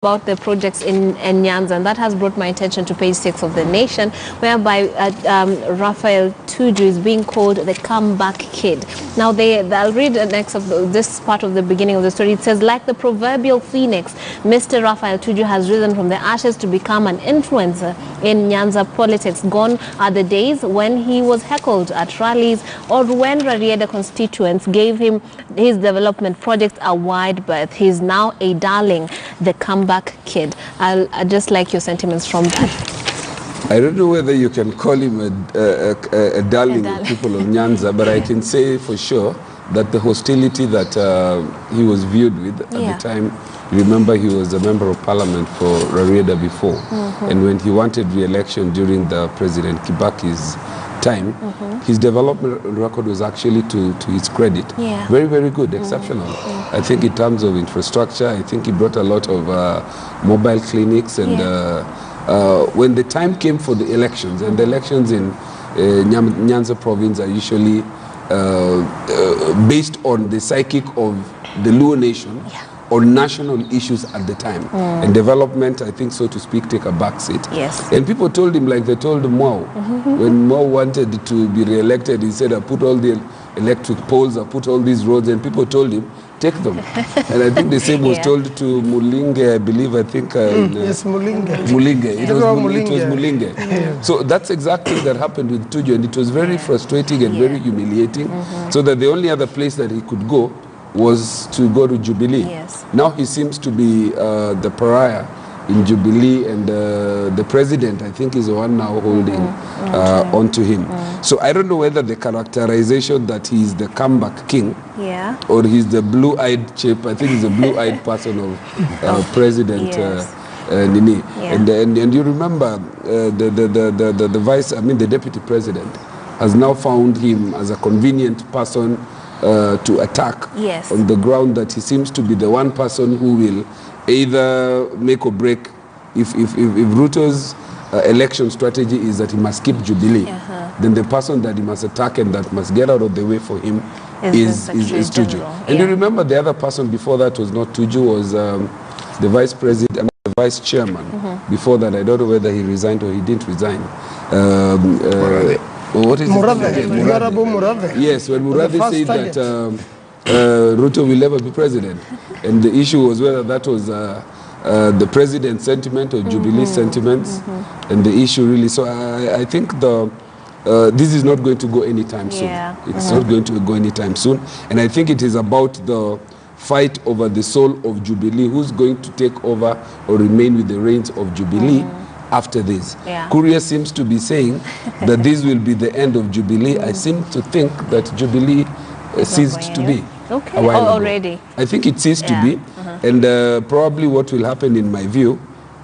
about the projects in Nyanza, and that has brought my attention to page 6 of The Nation, whereby Raphael Tuju is being called the comeback kid. Now, I'll read an excerpt of this part of the beginning of the story. It says, like the proverbial phoenix, Mr. Raphael Tuju has risen from the ashes to become an influencer in Nyanza politics. Gone are the days when he was heckled at rallies or when Rarieda constituents gave him his development projects a wide berth. He's now a darling, the comeback kid. I'd just like your sentiments from that. I don't know whether you can call him a darling of people of Nyanza, but I can say for sure that the hostility that he was viewed with at the time, remember he was a member of parliament for Rarieda before, and when he wanted re-election during the President Kibaki's time, his development record was actually to his credit. Very, very good, exceptional. I think in terms of infrastructure, I think he brought a lot of mobile clinics, and when the time came for the elections, and the elections in Nyanza province are usually based on the psychic of the Luo nation, on national issues at the time. And development, I think, so to speak, take a back seat. And people told him, like they told Mwao, when Mwao wanted to be re-elected, he said, I put all the electric poles, I put all these roads, and people told him, take them. And I think the same was told to Mulinge, I believe, I think. Yes, Mulinge. It was Mulinge. So that's exactly that happened with Tuju, and it was very frustrating and very humiliating, so that the only other place that he could go was to go to Jubilee. Now he seems to be the pariah in Jubilee, and the president, I think, is the one now holding on to him. So I don't know whether the characterization that he's the comeback king or he's the blue-eyed chip. I think he's a blue-eyed person of President Nini. And you remember the vice, I mean the deputy president has now found him as a convenient person to attack on the ground that he seems to be the one person who will either make or break. If Ruto's election strategy is that he must keep Jubilee, then the person that he must attack and that must get out of the way for him is Tuju. And you remember the other person before that was not Tuju, was the vice president, the vice chairman. Before that, I don't know whether he resigned or he didn't resign. What is Murathe. Yes, when Murathe said that Ruto will never be president, and the issue was whether that was the president's sentiment or Jubilee sentiments, and the issue really. So I think this is not going to go anytime soon. It's not going to go anytime soon, and I think it is about the fight over the soul of Jubilee, who's going to take over or remain with the reins of Jubilee after this. Courier seems to be saying that this will be the end of Jubilee. I seem to think that Jubilee ceased to be. Already. I think it ceased to be. And probably what will happen, in my view,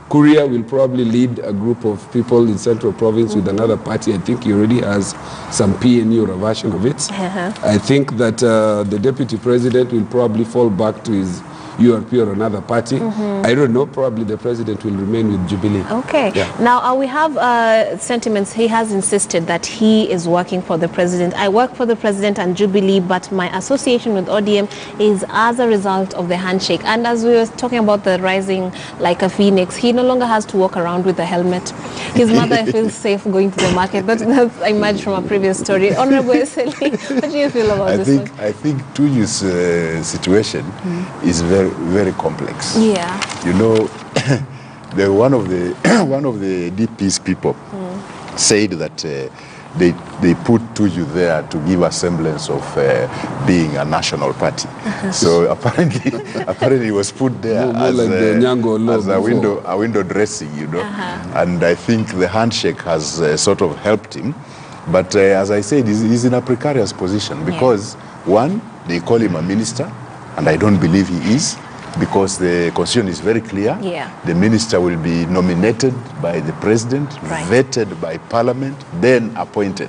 Courier will probably lead a group of people in Central Province with another party. I think he already has some PNU or a version of it. I think that the deputy president will probably fall back to his URP or another party. I don't know, probably the president will remain with Jubilee. Now we have sentiments. He has insisted that he is working for the president. I work for the president and Jubilee, but my association with ODM is as a result of the handshake. And as we were talking about the rising like a phoenix, he no longer has to walk around with a helmet. His mother feels safe going to the market. That's emerged from a previous story. Honorable Eseli, what do you feel about this one? I think Tuju's situation is very complex. You know, one of the DP's people said that they put Tuju there to give a semblance of being a national party. So apparently he was put there as a window dressing, you know. And I think the handshake has sort of helped him. But as I said, he's in a precarious position because one, they call him a minister, and I don't believe he is, because the constitution is very clear. The minister will be nominated by the president, vetted by parliament, then appointed.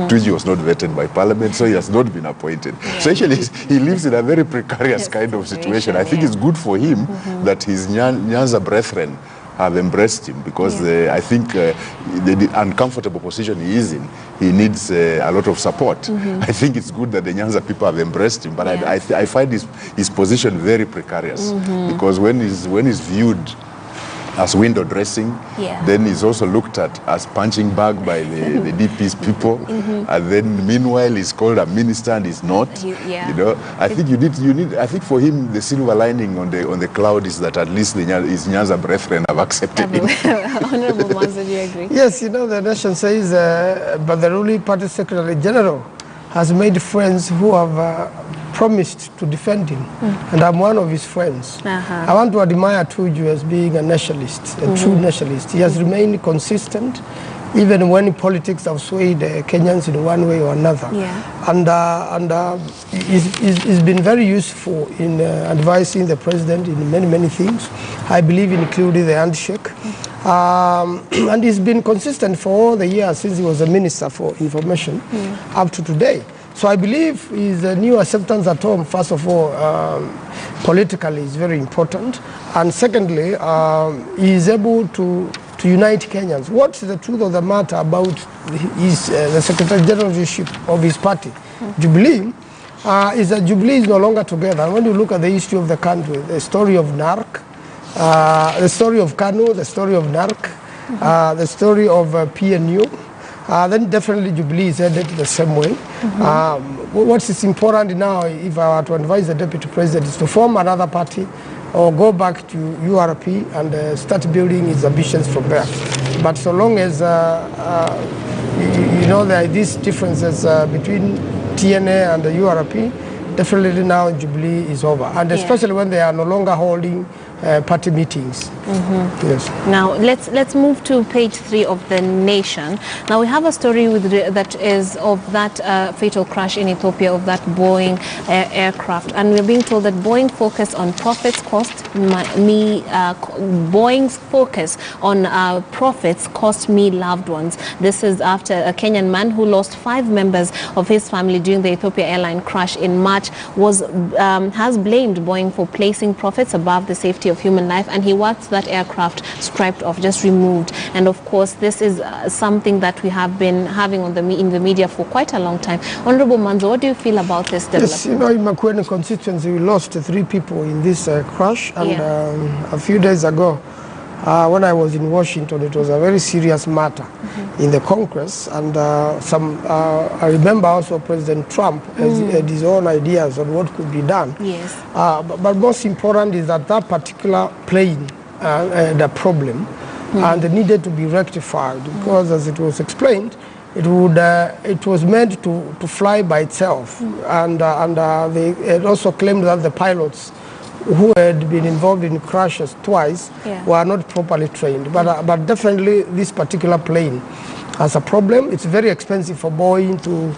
Tuju was not vetted by parliament, so he has not been appointed. So actually, he lives in a very precarious kind of situation. I think it's good for him that his Nyanza brethren have embraced him, because I think the uncomfortable position he is in, he needs a lot of support. I think it's good that the Nyanza people have embraced him, but I find his position very precarious, because when he's viewed as window dressing. Yeah. Then it's also looked at as punching bag by the DP's people. And then meanwhile he's called a minister and he's not. Yeah. You know, I think you need. I think for him the silver lining on the cloud is that at least his Nyanza brethren have accepted him. Honorable Manzo, do you agree? Yes, you know, the nation says, but the ruling party secretary general has made friends who have promised to defend him, and I'm one of his friends. I want to admire Tuju as being a nationalist, a true nationalist. He has remained consistent, even when politics have swayed Kenyans in one way or another. Yeah. And he's been very useful in advising the president in many things. I believe including the handshake. And he's been consistent for all the years since he was a minister for information up to today. So I believe his new acceptance at home, first of all, politically is very important. And secondly, he is able to unite Kenyans. What's the truth of the matter about the Secretary Generalship of his party, Jubilee, is that Jubilee is no longer together. And when you look at the history of the country, the story of NARC, the story of Kanu, the story of NARC, the story of PNU, then definitely Jubilee is headed the same way. What is important now, if I were to advise the Deputy President, is to form another party or go back to URP and start building his ambitions from there. But so long as, you know, there are these differences between TNA and the URP, definitely now Jubilee is over. And especially when they are no longer holding party meetings. Yes. Now let's move to page 3 of the Nation. Now we have a story that is of that fatal crash in Ethiopia of that Boeing aircraft, and we're being told that Boeing focus on profits Boeing's focus on profits cost me loved ones. This is after a Kenyan man who lost 5 members of his family during the Ethiopia airline crash in March has blamed Boeing for placing profits above the safety of human life, and he wants that aircraft striped off, just removed. And of course this is something that we have been having in the media for quite a long time. Honorable Manzo, what do you feel about this development? Yes, you know, in Makueni constituency we lost 3 people in this crash, and a few days ago when I was in Washington, it was a very serious matter in the Congress, and I remember also President Trump had his own ideas on what could be done. Yes. But most important is that particular plane had a problem and needed to be rectified, because as it was explained, it was meant to fly by itself, and they had also claimed that the pilots who had been involved in crashes twice were not properly trained. But definitely this particular plane has a problem. It's very expensive for Boeing to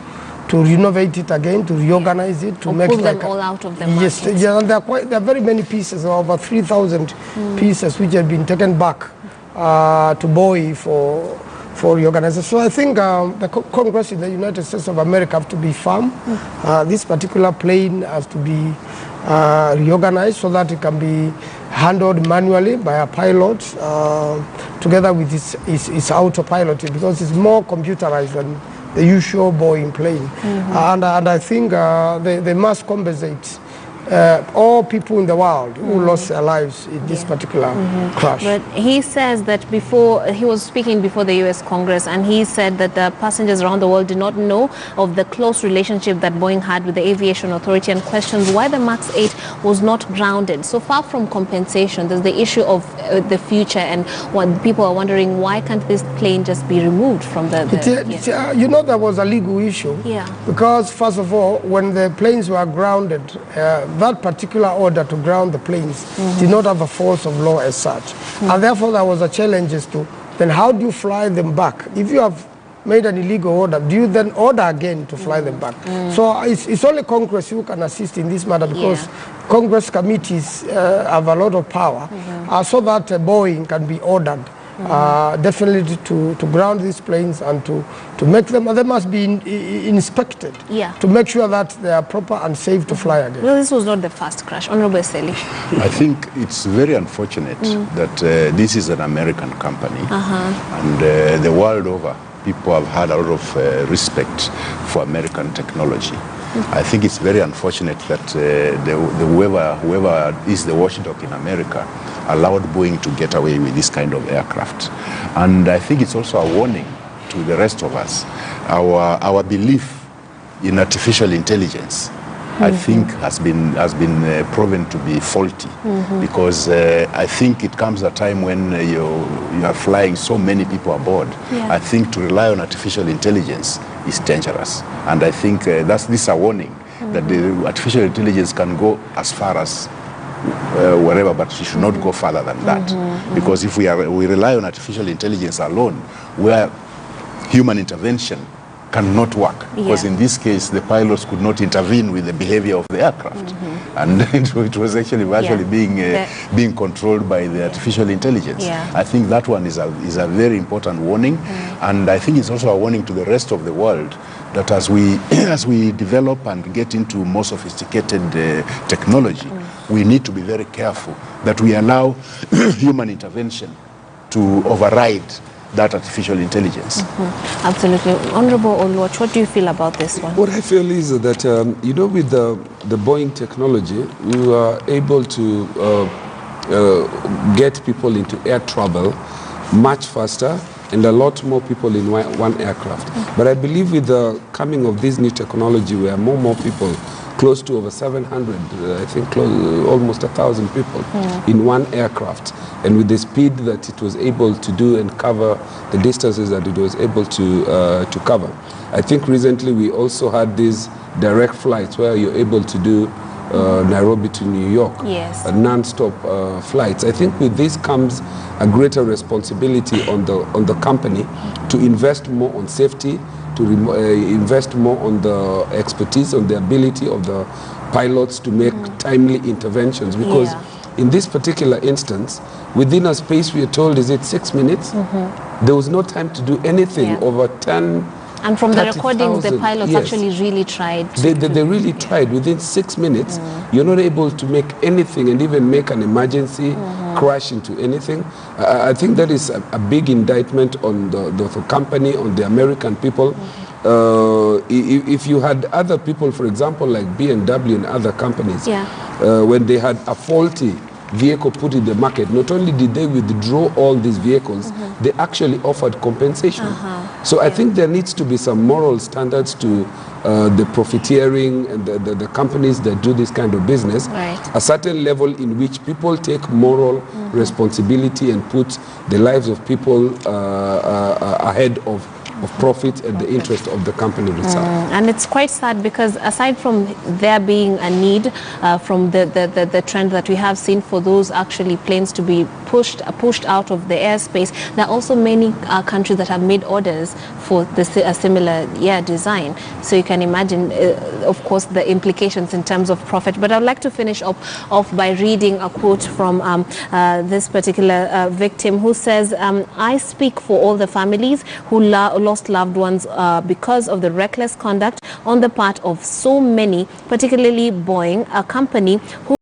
renovate it again, to reorganize it, to make pull them all out of the market. Yes, and there are very many pieces, over 3,000 pieces, which have been taken back to Boeing for reorganization. So I think the Congress in the United States of America have to be firm. This particular plane has to be reorganized so that it can be handled manually by a pilot together with its autopilot, because it's more computerized than the usual Boeing plane. And I think they must compensate all people in the world who lost their lives in this particular crash. But he says that before, he was speaking before the US Congress, and he said that the passengers around the world did not know of the close relationship that Boeing had with the Aviation Authority, and questions why the MAX 8 was not grounded. So far from compensation, there's the issue of the future, and what people are wondering, why can't this plane just be removed from you know, there was a legal issue. Because first of all, when the planes were grounded, that particular order to ground the planes did not have a force of law as such. And therefore there was a challenge as to, then how do you fly them back? If you have made an illegal order, do you then order again to fly them back? So it's only Congress who can assist in this matter, because Congress committees have a lot of power, so that Boeing can be ordered definitely to ground these planes and to make them, they must be inspected to make sure that they are proper and safe to fly again. Well, this was not the first crash. Honorable Seli. I think it's very unfortunate that this is an American company, and the world over, people have had a lot of respect for American technology. I think it's very unfortunate that whoever is the watchdog in America allowed Boeing to get away with this kind of aircraft. And I think it's also a warning to the rest of us. Our belief in artificial intelligence, I think, has been proven to be faulty, because I think it comes a time when you are flying so many people aboard. I think to rely on artificial intelligence is dangerous, and I think this is a warning that the artificial intelligence can go as far as wherever, but it should not go further than that, because if we rely on artificial intelligence alone, where human intervention cannot work, because in this case the pilots could not intervene with the behavior of the aircraft, and it was actually virtually being controlled by the artificial intelligence. I think that one is a very important warning, and I think it's also a warning to the rest of the world that as we develop and get into more sophisticated technology, we need to be very careful that we allow human intervention to override that artificial intelligence. Absolutely. Honorable Oluwach, what do you feel about this one? What I feel is that, you know, with the Boeing technology, we were able to get people into air travel much faster and a lot more people in one aircraft. But I believe with the coming of this new technology, where more people, close to over 700, I think almost 1,000 people in one aircraft, and with the speed that it was able to do and cover the distances that it was able to cover. I think recently we also had these direct flights where you're able to do Nairobi to New York, non-stop flights. I think with this comes a greater responsibility on the company to invest more on safety, to invest more on the expertise, on the ability of the pilots to make timely interventions, because in this particular instance, within a space we are told, is it 6 minutes? There was no time to do anything over 10. And from the recordings, the pilots actually really tried. They really tried. Within 6 minutes, you're not able to make anything and even make an emergency crash into anything. I think that is a big indictment on the company, on the American people. If you had other people, for example, like BMW and other companies, when they had a faulty vehicle put in the market, not only did they withdraw all these vehicles, they actually offered compensation. So I think there needs to be some moral standards to the profiteering and the companies that do this kind of business, a certain level in which people take moral responsibility and put the lives of people ahead of profit and the interest of the company itself. And it's quite sad because aside from there being a need from the trend that we have seen for those actually planes to be pushed out of the airspace, there are also many countries that have made orders for a similar design. So you can imagine, of course, the implications in terms of profit. But I'd like to finish off by reading a quote from this particular victim who says, I speak for all the families who lost loved ones because of the reckless conduct on the part of so many, particularly Boeing, a company who